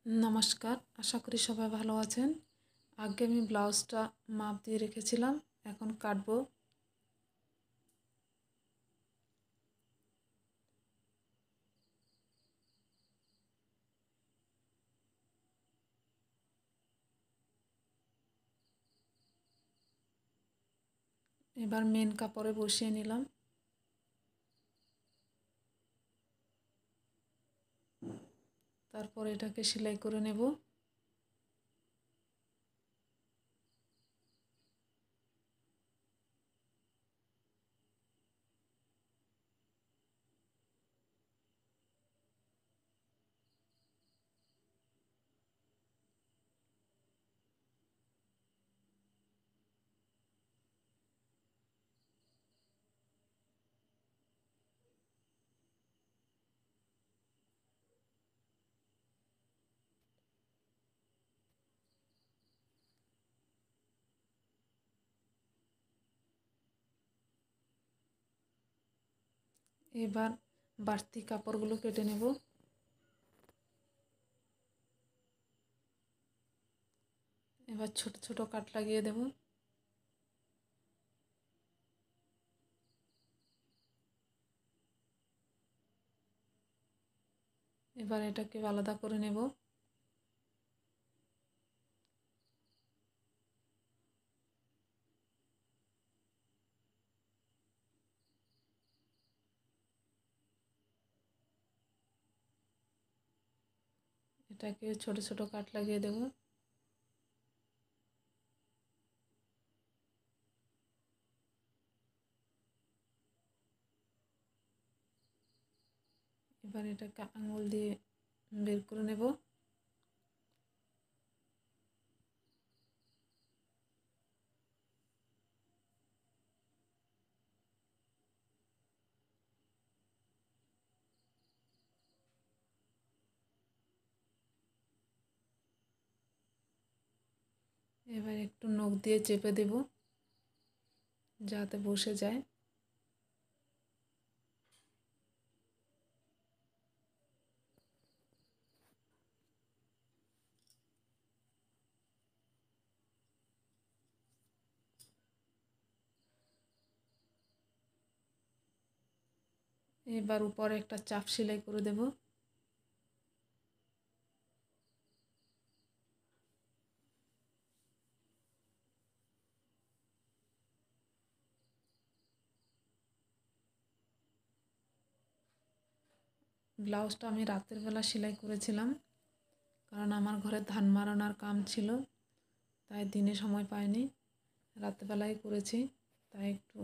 নমস্কার, আশা করি সবাই ভালো আছেন। আগে আমি ব্লাউজটা মাপ দিয়ে রেখেছিলাম, এখন কাটবো। এবার মেন কাপড়ে বসিয়ে নিলাম। তারপর এটাকে সেলাই করে নেব। এবার বাড়তি কাপড়গুলো কেটে নেব। এবার ছোট ছোট কাট লাগিয়ে দেব। এবার এটাকে আলাদা করে নেব। এটাকে ছোট ছোট কাট লাগিয়ে দেব। এবার এটাকে আঙুল দিয়ে বের করে নেব। এবার একটু নখ দিয়ে চেপে দেব যাতে বসে যায়। এবার উপরে একটা চাপ সেলাই করে দেব। ব্লাউজটা আমি রাতের বেলা সেলাই করেছিলাম, কারণ আমার ঘরে ধান মারানোর কাম ছিল, তাই দিনে সময় পাইনি, রাতবেলায় করেছি। তাই একটু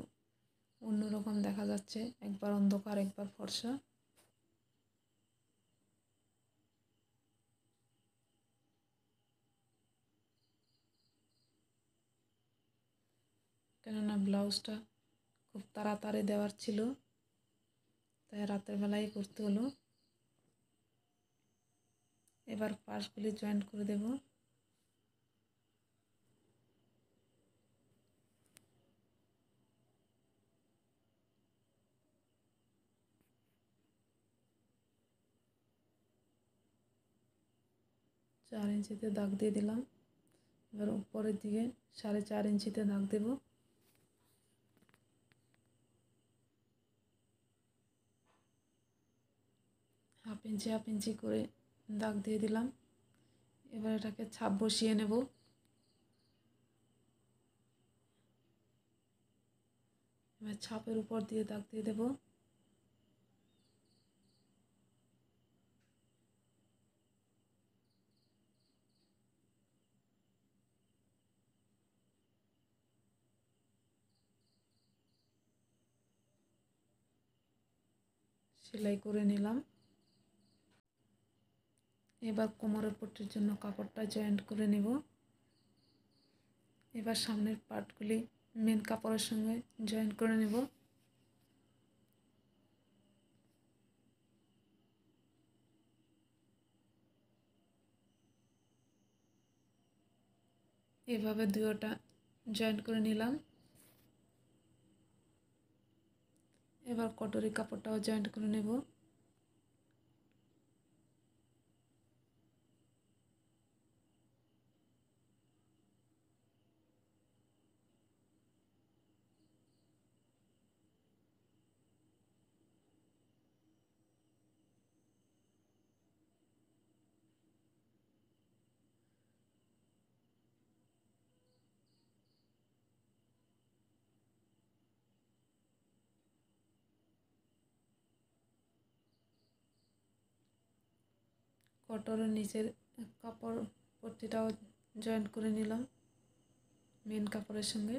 অন্যরকম দেখা যাচ্ছে, একবার অন্ধকার একবার ফর্সা। কেননা ব্লাউজটা খুব তাড়াতাড়ি দেওয়ার ছিল, তাই রাতের বেলায় করতে হলো। এবার পাশগুলি জয়েন্ট করে দেব। চার ইঞ্চিতে দাগ দিয়ে দিলাম। এবার উপরের দিকে 4.5 ইঞ্চিতে দাগ দেব। হাফ ইঞ্চি করে দাগ দিয়ে দিলাম। এবার এটাকে ছাপ বসিয়ে নেব। এবার ছাপের উপর দিয়ে দাগ দিয়ে দেব। সেলাই করে নিলাম। এবার কোমরের পট্টির জন্য কাপড়টা জয়েন্ট করে নেব। এবার সামনের পার্টগুলি মেন কাপড়ের সঙ্গে জয়েন্ট করে নেব। এভাবে দুটোটা জয়েন্ট করে নিলাম। এবার কটরি কাপড়টাও জয়েন্ট করে নেব। পটরের নিচের কাপড় পট্টিটাও জয়েন্ট করে নিলাম মেন কাপড়ের সঙ্গে।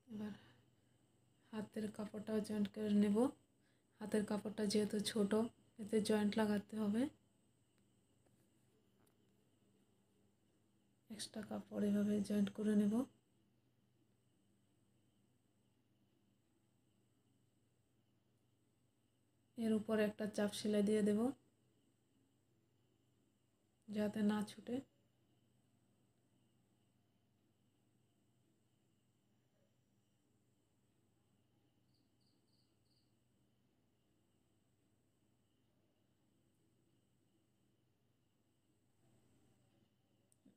এবার হাতের কাপড়টাও জয়েন্ট করে নেব। হাতের কাপড়টা যেহেতু ছোট, এতে জয়েন্ট লাগাতে হবে। এক্সট্রা কাপড় এভাবে জয়েন্ট করে নেব। এর উপরে একটা চাপ সেলাই দিয়ে দেব যাতে না ছুটে।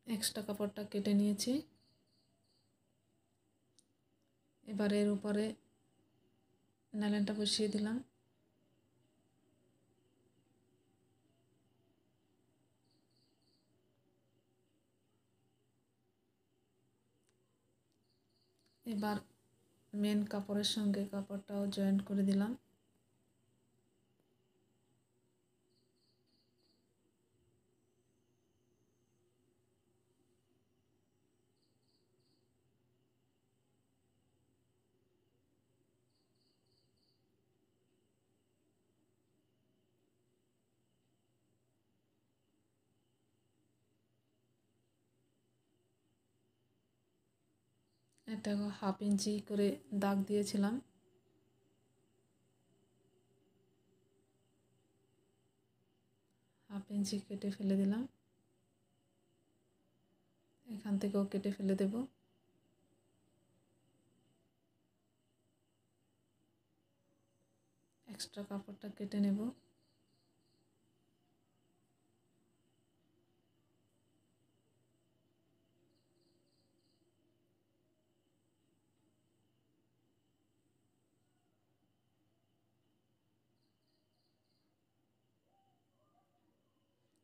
এক্সট্রা কাপড়টা কেটে নিয়েছি। এবার এর উপরে নাইলনটা বসিয়ে দিলাম। এবার মেন কাপড়ের সঙ্গে কাপড়টাও জয়েন্ট করে দিলাম। এটা 1/2 ইঞ্চি করে দাগ দিয়েছিলাম। হাফ ইঞ্চি কেটে ফেলে দিলাম। এখান থেকেও কেটে ফেলে দেব। এক্সট্রা কাপড়টা কেটে নেব।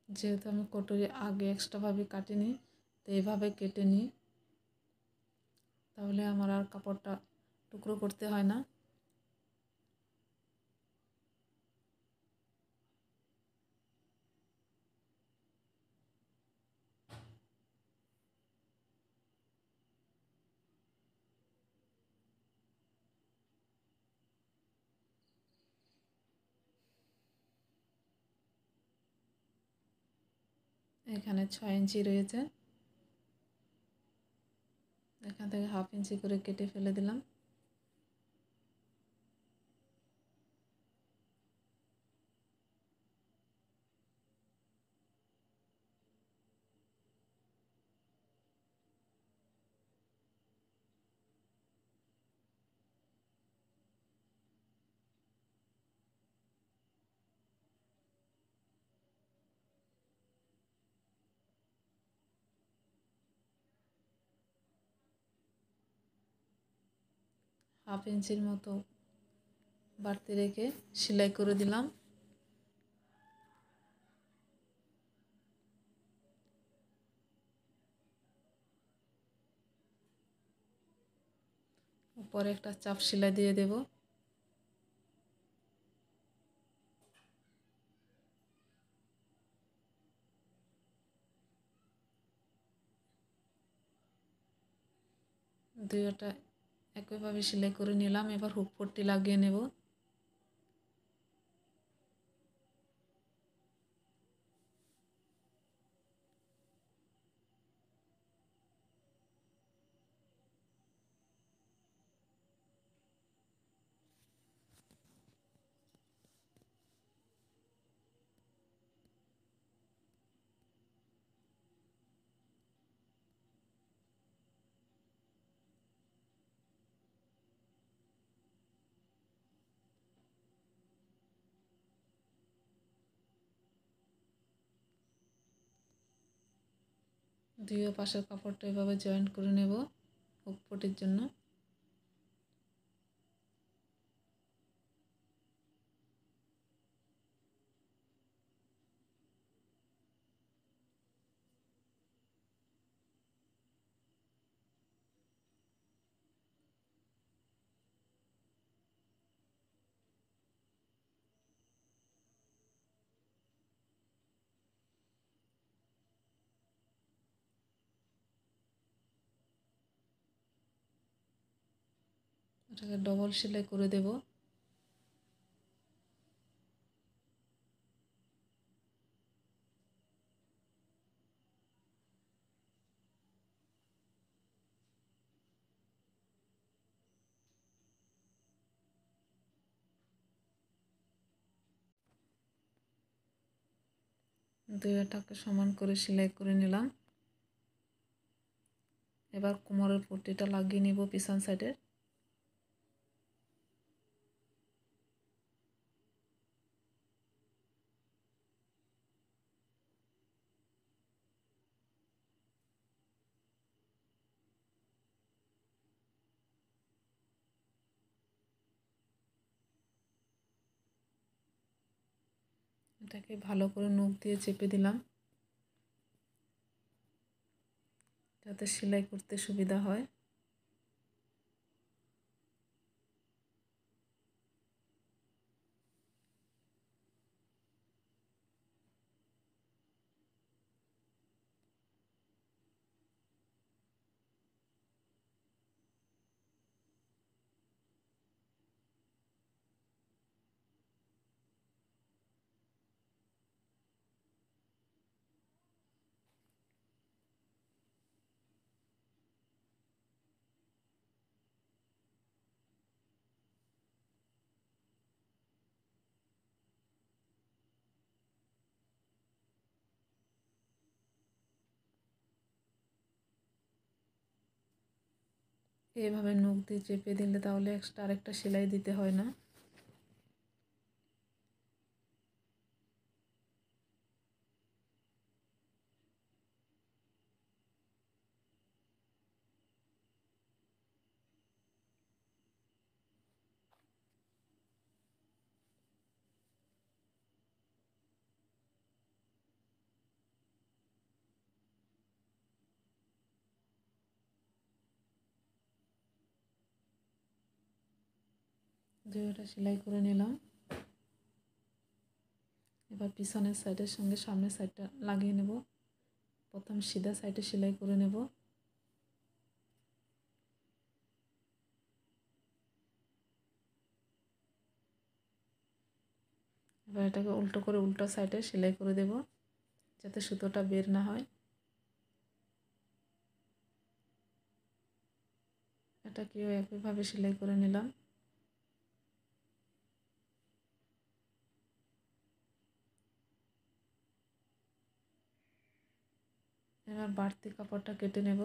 যেহেতু আমি কটুরি আগে এক্সট্রাভাবে কাটিনি, তো এইভাবে কেটে নিই, তাহলে আমার আর কাপড়টা টুকরো করতে হয় না। এখানে 6 ইঞ্চি রয়েছে, এখান থেকে হাফ ইঞ্চি করে কেটে ফেলে দিলাম। হাফ ইঞ্চির মতো বাড়তি রেখে সেলাই করে দিলাম। উপরে একটা চাপ সেলাই দিয়ে দেব। দুইটা একইভাবে সেলাই করে নিলাম। এবার হুক পট্টি লাগিয়ে নেব। দুই পাশের কাপড়টা এভাবে জয়েন্ট করে নেব হুক পট্টির জন্য। এটাকে ডবল সেলাই করে দেব। দুইটাকে সমান করে সেলাই করে নিলাম। এবার কোমরের পট্টিটা লাগিয়ে নিব পিছন সাইডের। এটাকে ভালো করে নখ দিয়ে চেপে দিলাম যাতে সেলাই করতে সুবিধা হয়। এইভাবে নখ দিয়ে চেপে দিলে তাহলে এক্সট্রা আরেকটা সেলাই দিতে হয় না। দুইটা সেলাই করে নিলাম। এবার পিছনের সাইডের সঙ্গে সামনের সাইডটা লাগিয়ে নেব। প্রথম সিধা সাইডে সেলাই করে নেব। এবার এটাকে উল্টো করে উল্টো সাইডে সেলাই করে দেব যাতে সুতোটা বের না হয়। এটাকেও একইভাবে সেলাই করে নিলাম। এবার বাড়তি কাপড়টা কেটে নেব।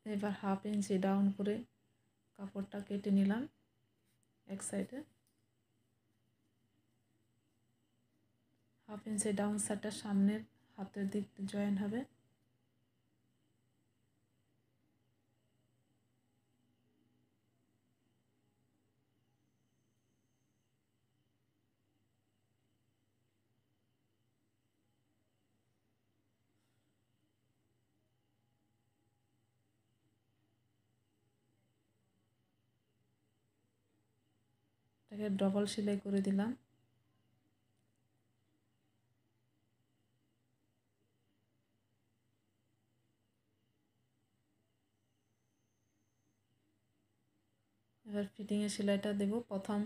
এবার 1/2 ইঞ্চি ডাউন করে কাপড়টা কেটে নিলাম এক সাইডে। 1/2 ইঞ্চি ডাউন সাইডটা সামনের হাতের দিক জয়েন হবে। এটাকে ডবল সেলাই করে দিলাম। এবার ফিটিংয়ে সেলাইটা দেব। প্রথম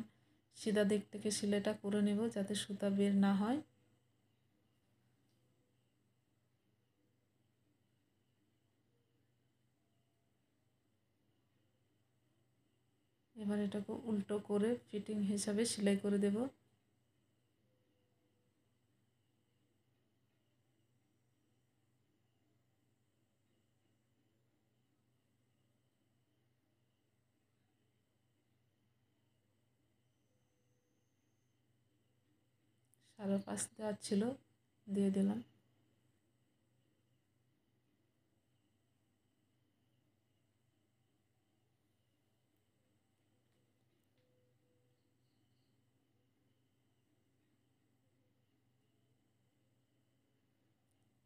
সিধা দিক থেকে সেলাইটা করে নেব যাতে সুতা বের না হয়। এবার এটাকে উল্টো করে ফিটিং হিসাবে সেলাই করে দেব। সাড়ে 5 দেওয়ার ছিল, দিয়ে দিলাম।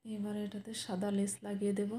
এবারে এটাতে সাদা লেস লাগিয়ে দেব।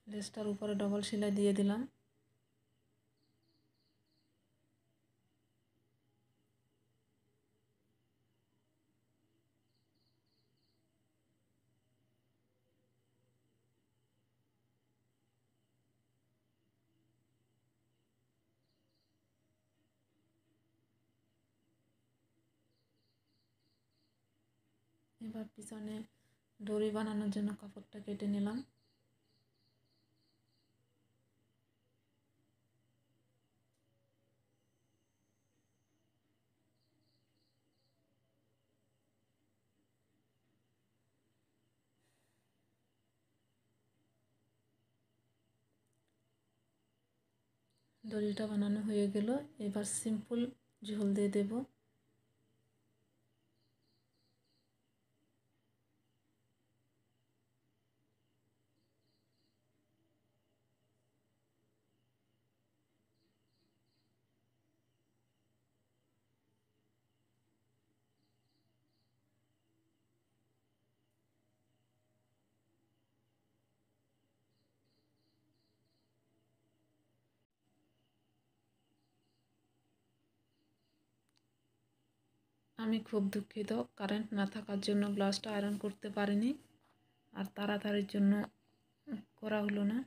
লেসটার উপরে ডবল সেলাই দিয়ে দিলাম। এবার পিছনে ডরি বানানোর জন্য কাপড়টা কেটে নিলাম। দড়িটা বানানো হয়ে গেল। এবার সিম্পল ঝুল দিয়ে দেব। আমি খুব দুঃখিত, কারেন্ট না থাকার জন্য ব্লাউজটা আয়রন করতে পারিনি, আর তাড়াতাড়ির জন্য করা হলো না।